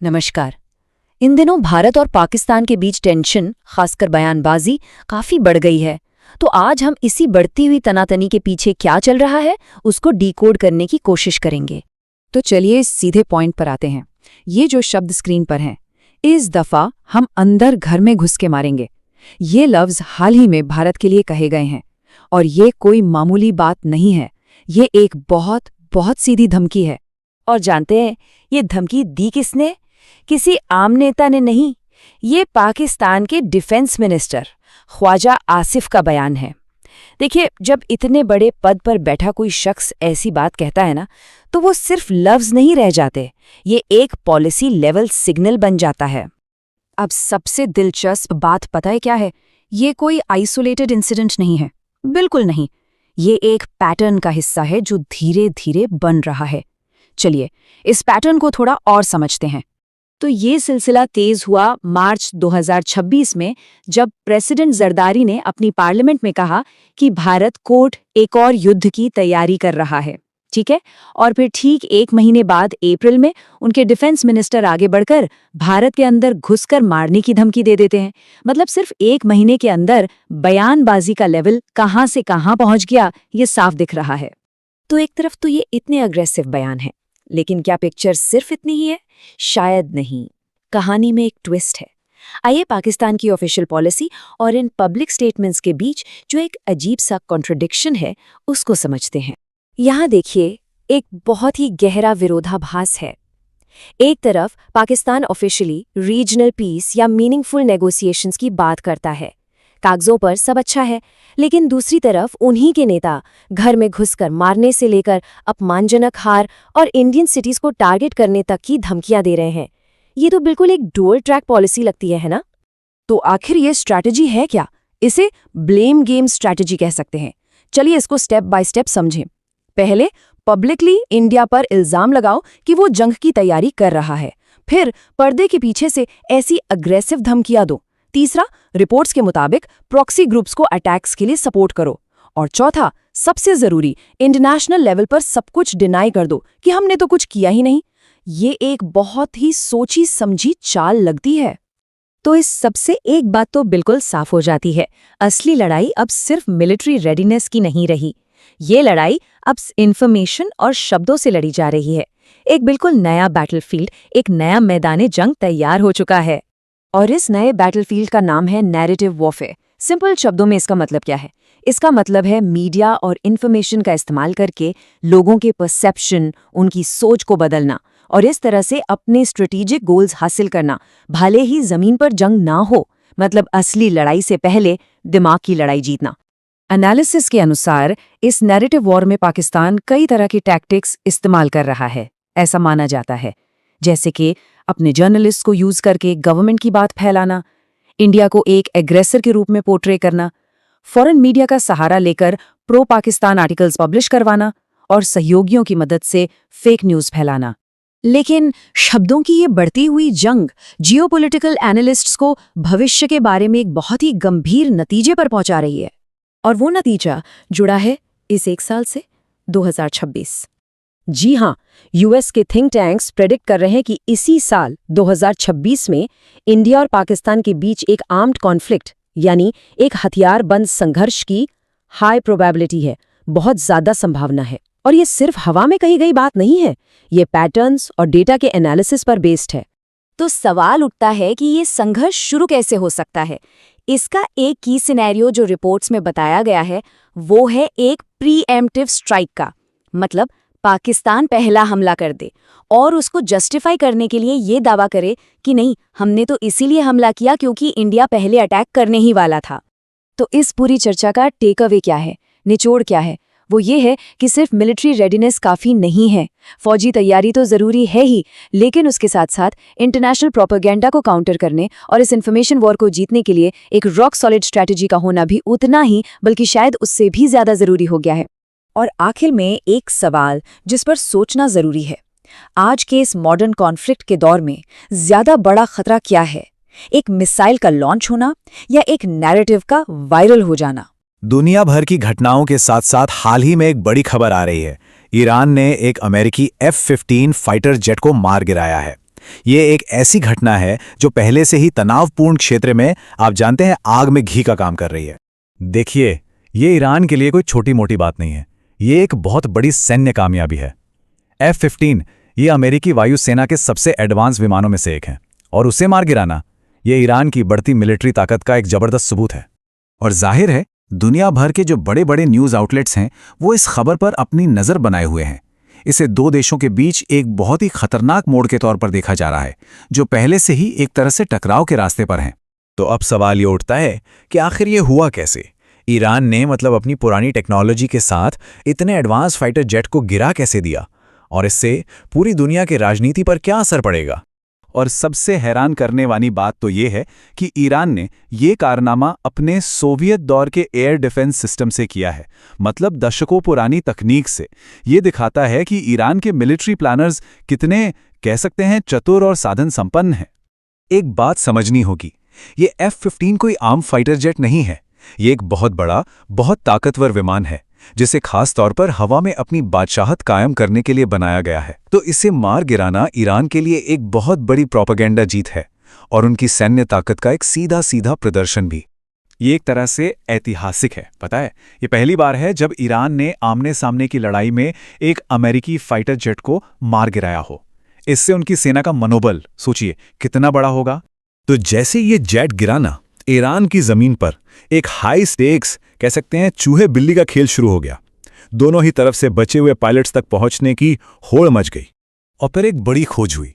नमस्कार। इन दिनों भारत और पाकिस्तान के बीच टेंशन, खासकर बयानबाजी, काफी बढ़ गई है। तो आज हम इसी बढ़ती हुई तनातनी के पीछे क्या चल रहा है, उसको डिकोड करने की कोशिश करेंगे। तो चलिए सीधे पॉइंट पर आते हैं। ये जो शब्द स्क्रीन पर हैं, इस दफा हम अंदर घर में घुस के मारेंगे। ये लफ्ज हाल ही में भारत के लिए कहे गए हैं और ये कोई मामूली बात नहीं है। ये एक बहुत बहुत सीधी धमकी है। और जानते हैं ये धमकी दी किसने? किसी आम नेता ने नहीं, ये पाकिस्तान के डिफेंस मिनिस्टर ख्वाजा आसिफ का बयान है। देखिए, जब इतने बड़े पद पर बैठा कोई शख्स ऐसी बात कहता है ना, तो वो सिर्फ लफ्ज नहीं रह जाते, ये एक पॉलिसी लेवल सिग्नल बन जाता है। अब सबसे दिलचस्प बात पता है क्या है? ये कोई आइसोलेटेड इंसिडेंट नहीं है, बिल्कुल नहीं। ये एक पैटर्न का हिस्सा है जो धीरे धीरे बन रहा है। चलिए इस पैटर्न को थोड़ा और समझते हैं। तो ये सिलसिला तेज हुआ मार्च 2026 में, जब प्रेसिडेंट जरदारी ने अपनी पार्लियामेंट में कहा कि भारत कोर्ट एक और युद्ध की तैयारी कर रहा है, ठीक है। और फिर ठीक एक महीने बाद अप्रैल में उनके डिफेंस मिनिस्टर आगे बढ़कर भारत के अंदर घुसकर मारने की धमकी दे देते हैं। मतलब सिर्फ एक महीने के अंदर बयानबाजी का लेवल कहां से कहां पहुंच गया, ये साफ दिख रहा है। तो एक तरफ तो ये इतने अग्रेसिव बयान है, लेकिन क्या पिक्चर सिर्फ इतनी ही है? शायद नहीं। कहानी में एक ट्विस्ट है। आइए पाकिस्तान की ऑफिशियल पॉलिसी और इन पब्लिक स्टेटमेंट्स के बीच जो एक अजीब सा कॉन्ट्रडिक्शन है, उसको समझते हैं। यहाँ देखिए, एक बहुत ही गहरा विरोधाभास है। एक तरफ पाकिस्तान ऑफिशियली रीजनल पीस या मीनिंगफुल नेगोशिएशंस की बात करता है, कागजों पर सब अच्छा है, लेकिन दूसरी तरफ उन्हीं के नेता घर में घुसकर मारने से लेकर अपमानजनक हार और इंडियन सिटीज को टारगेट करने तक की धमकियां दे रहे हैं। ये तो बिल्कुल एक डुअल ट्रैक पॉलिसी लगती है ना? तो आखिर ये स्ट्रैटेजी है क्या? इसे ब्लेम गेम स्ट्रैटेजी कह सकते हैं। चलिए इसको स्टेप बाय स्टेप समझें। पहले पब्लिकली इंडिया पर इल्जाम लगाओ कि वो जंग की तैयारी कर रहा है। फिर पर्दे के पीछे से ऐसी अग्रेसिव धमकियां दो। तीसरा, रिपोर्ट्स के मुताबिक प्रॉक्सी ग्रुप्स को अटैक्स के लिए सपोर्ट करो। और चौथा, सबसे जरूरी, इंटरनेशनल लेवल पर सब कुछ डिनाई कर दो कि हमने तो कुछ किया ही नहीं। ये एक बहुत ही सोची समझी चाल लगती है। तो इस सबसे एक बात तो बिल्कुल साफ हो जाती है, असली लड़ाई अब सिर्फ मिलिट्री रेडीनेस की नहीं रही। ये लड़ाई अब इंफॉर्मेशन और शब्दों से लड़ी जा रही है। एक बिल्कुल नया बैटलफील्ड, एक नया मैदान जंग तैयार हो चुका है। और इस नए बैटलफील्ड का नाम है नैरेटिव वॉरफेयर। सिंपल शब्दों में इसका मतलब क्या है? इसका मतलब है मीडिया और इन्फॉर्मेशन का इस्तेमाल करके लोगों के परसेप्शन, उनकी सोच को बदलना और इस तरह से अपने स्ट्रेटेजिक गोल्स हासिल करना, भले ही जमीन पर जंग ना हो। मतलब असली लड़ाई से पहले दिमाग की लड़ाई जीतना। एनालिसिस के अनुसार इस नैरेटिव वॉर में पाकिस्तान कई तरह की टैक्टिक्स इस्तेमाल कर रहा है, ऐसा माना जाता है। जैसे कि अपने जर्नलिस्ट को यूज करके गवर्नमेंट की बात फैलाना, इंडिया को एक एग्रेसर के रूप में पोर्ट्रे करना, फॉरेन मीडिया का सहारा लेकर प्रो पाकिस्तान आर्टिकल्स पब्लिश करवाना और सहयोगियों की मदद से फेक न्यूज फैलाना। लेकिन शब्दों की ये बढ़ती हुई जंग जियोपॉलिटिकल एनालिस्ट्स को भविष्य के बारे में एक बहुत ही गंभीर नतीजे पर पहुंचा रही है। और वो नतीजा जुड़ा है इस एक साल से, 2026। जी हां, यूएस के थिंक टैंक्स प्रेडिक्ट कर रहे हैं कि इसी साल 2026 में इंडिया और पाकिस्तान के बीच एक आर्म्ड कॉन्फ्लिक्ट यानी एक हथियारबंद संघर्ष की हाई प्रोबेबिलिटी है, बहुत ज्यादा संभावना है। और ये सिर्फ हवा में कही गई बात नहीं है, ये पैटर्न्स और डेटा के एनालिसिस पर बेस्ड है। तो सवाल उठता है कि ये संघर्ष शुरू कैसे हो सकता है? इसका एक की सिनेरियो जो रिपोर्ट्स में बताया गया है, वो है एक प्रीएम्प्टिव स्ट्राइक का। मतलब पाकिस्तान पहला हमला कर दे और उसको जस्टिफाई करने के लिए ये दावा करे कि नहीं, हमने तो इसीलिए हमला किया क्योंकि इंडिया पहले अटैक करने ही वाला था। तो इस पूरी चर्चा का टेक अवे क्या है, निचोड़ क्या है? वो ये है कि सिर्फ मिलिट्री रेडीनेस काफ़ी नहीं है। फौजी तैयारी तो ज़रूरी है ही, लेकिन उसके साथ साथ इंटरनेशनल प्रोपेगेंडा को काउंटर करने और इस इन्फॉर्मेशन वॉर को जीतने के लिए एक रॉक सॉलिड स्ट्रैटेजी का होना भी उतना ही, बल्कि शायद उससे भी ज़्यादा ज़रूरी हो गया है। और आखिर में एक सवाल जिस पर सोचना ज़रूरी है, आज के इस मॉडर्न कॉन्फ्लिक्ट के दौर में ज़्यादा बड़ा खतरा क्या है? एक मिसाइल का लॉन्च होना या एक नैरेटिव का वायरल हो जाना? दुनिया भर की घटनाओं के साथ साथ हाल ही में एक बड़ी खबर आ रही है। ईरान ने एक अमेरिकी F-15 फाइटर जेट को मार गिराया है। ये एक ऐसी घटना है जो पहले से ही तनावपूर्ण क्षेत्र में, आप जानते हैं, आग में घी का काम कर रही है। देखिए, ये ईरान के लिए कोई छोटी मोटी बात नहीं है, ये एक बहुत बड़ी सैन्य कामयाबी है। F-15 ये अमेरिकी वायुसेना के सबसे एडवांस विमानों में से एक है, और उसे मार गिराना ये ईरान की बढ़ती मिलिट्री ताकत का एक जबरदस्त सबूत है। और जाहिर है, दुनिया भर के जो बड़े बड़े न्यूज़ आउटलेट्स हैं वो इस खबर पर अपनी नज़र बनाए हुए हैं। इसे दो देशों के बीच एक बहुत ही खतरनाक मोड़ के तौर पर देखा जा रहा है, जो पहले से ही एक तरह से टकराव के रास्ते पर हैं। तो अब सवाल ये उठता है कि आखिर ये हुआ कैसे? ईरान ने अपनी पुरानी टेक्नोलॉजी के साथ इतने एडवांस फाइटर जेट को गिरा कैसे दिया, और इससे पूरी दुनिया की राजनीति पर क्या असर पड़ेगा? और सबसे हैरान करने वाली बात तो ये है कि ईरान ने ये कारनामा अपने सोवियत दौर के एयर डिफेंस सिस्टम से किया है, मतलब दशकों पुरानी तकनीक से। ये दिखाता है कि ईरान के मिलिट्री प्लानर्स कितने, कह सकते हैं, चतुर और साधन संपन्न हैं। एक बात समझनी होगी, ये F-15 कोई आम फाइटर जेट नहीं है। ये एक बहुत बड़ा, बहुत ताकतवर विमान है, जिसे खास तौर पर हवा में अपनी बादशाहत कायम करने के लिए बनाया गया है। तो इसे मार गिराना ईरान के लिए एक बहुत बड़ी प्रोपेगेंडा जीत है, और उनकी सैन्य ताकत का एक सीधा सीधा प्रदर्शन भी। ये एक तरह से ऐतिहासिक है, पता है। ये पहली बार है जब ईरान ने आमने सामने की लड़ाई में एक अमेरिकी फाइटर जेट को मार गिराया हो। इससे उनकी सेना का मनोबल सोचिए कितना बड़ा होगा। तो जैसे ये जेट गिराना, ईरान की जमीन पर एक हाई स्टेक्स, कह सकते हैं, चूहे बिल्ली का खेल शुरू हो गया। दोनों ही तरफ से बचे हुए पायलट्स तक पहुंचने की होड़ मच गई, और फिर एक बड़ी खोज हुई।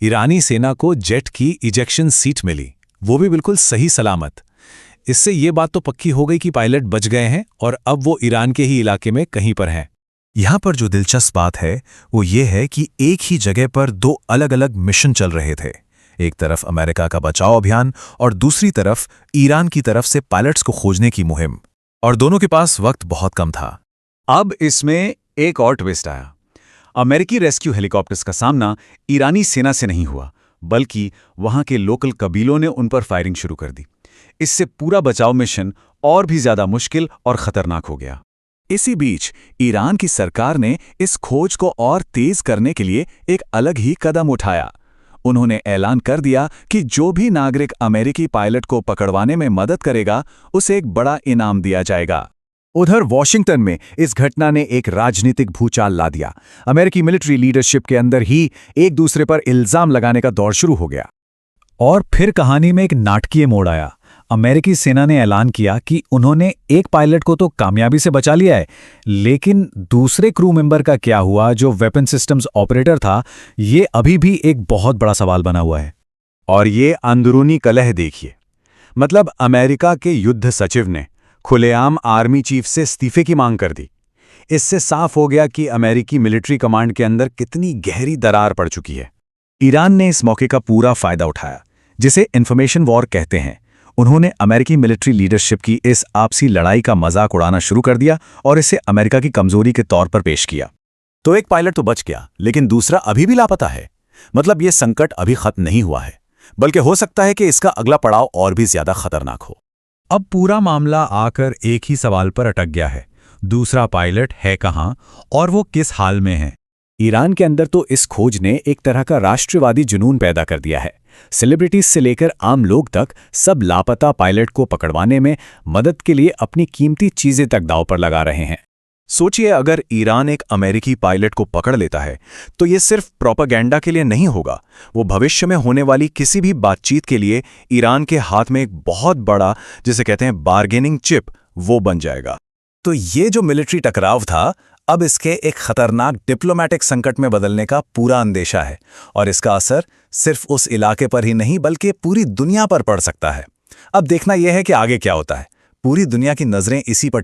ईरानी सेना को जेट की इजेक्शन सीट मिली, वो भी बिल्कुल सही सलामत। इससे ये बात तो पक्की हो गई कि पायलट बच गए हैं और अब वो ईरान के ही इलाके में कहीं पर हैं। यहां पर जो दिलचस्प बात है वो ये है कि एक ही जगह पर दो अलग अलग मिशन चल रहे थे। एक तरफ अमेरिका का बचाव अभियान और दूसरी तरफ ईरान की तरफ से पायलट्स को खोजने की मुहिम, और दोनों के पास वक्त बहुत कम था। अब इसमें एक और ट्विस्ट आया। अमेरिकी रेस्क्यू हेलीकॉप्टर्स का सामना ईरानी सेना से नहीं हुआ, बल्कि वहां के लोकल कबीलों ने उन पर फायरिंग शुरू कर दी। इससे पूरा बचाव मिशन और भी ज्यादा मुश्किल और खतरनाक हो गया। इसी बीच ईरान की सरकार ने इस खोज को और तेज करने के लिए एक अलग ही कदम उठाया। उन्होंने ऐलान कर दिया कि जो भी नागरिक अमेरिकी पायलट को पकड़वाने में मदद करेगा, उसे एक बड़ा इनाम दिया जाएगा। उधर वॉशिंगटन में इस घटना ने एक राजनीतिक भूचाल ला दिया। अमेरिकी मिलिट्री लीडरशिप के अंदर ही एक दूसरे पर इल्जाम लगाने का दौर शुरू हो गया। और फिर कहानी में एक नाटकीय मोड़ आया। अमेरिकी सेना ने ऐलान किया कि उन्होंने एक पायलट को तो कामयाबी से बचा लिया है, लेकिन दूसरे क्रू मेंबर का क्या हुआ, जो वेपन सिस्टम्स ऑपरेटर था, ये अभी भी एक बहुत बड़ा सवाल बना हुआ है। और ये अंदरूनी कलह देखिए, मतलब अमेरिका के युद्ध सचिव ने खुलेआम आर्मी चीफ से इस्तीफे की मांग कर दी। इससे साफ हो गया कि अमेरिकी मिलिट्री कमांड के अंदर कितनी गहरी दरार पड़ चुकी है। ईरान ने इस मौके का पूरा फायदा उठाया, जिसे इन्फॉर्मेशन वॉर कहते हैं। उन्होंने अमेरिकी मिलिट्री लीडरशिप की इस आपसी लड़ाई का मजाक उड़ाना शुरू कर दिया और इसे अमेरिका की कमजोरी के तौर पर पेश किया। तो एक पायलट तो बच गया, लेकिन दूसरा अभी भी लापता है। मतलब ये संकट अभी खत्म नहीं हुआ है, बल्कि हो सकता है कि इसका अगला पड़ाव और भी ज्यादा खतरनाक हो। अब पूरा मामला आकर एक ही सवाल पर अटक गया है, दूसरा पायलट है कहां और वो किस हाल में है। ईरान के अंदर तो इस खोज ने एक तरह का राष्ट्रवादी जुनून पैदा कर दिया है। सेलिब्रिटीज से लेकर आम लोग तक सब लापता पायलट को पकड़वाने में मदद के लिए अपनी कीमती चीजें तक दांव पर लगा रहे हैं। सोचिए, अगर ईरान एक अमेरिकी पायलट को पकड़ लेता है तो ये सिर्फ प्रोपेगेंडा के लिए नहीं होगा, वो भविष्य में होने वाली किसी भी बातचीत के लिए ईरान के हाथ में एक बहुत बड़ा, जिसे कहते हैं, बार्गेनिंग चिप, वो बन जाएगा। तो ये जो मिलिट्री टकराव था, अब इसके एक खतरनाक डिप्लोमैटिक संकट में बदलने का पूरा अंदेशा है, और इसका असर सिर्फ उस इलाके पर ही नहीं बल्कि पूरी दुनिया पर पड़ सकता है। अब देखना यह है कि आगे क्या होता है। पूरी दुनिया की नजरें इसी पर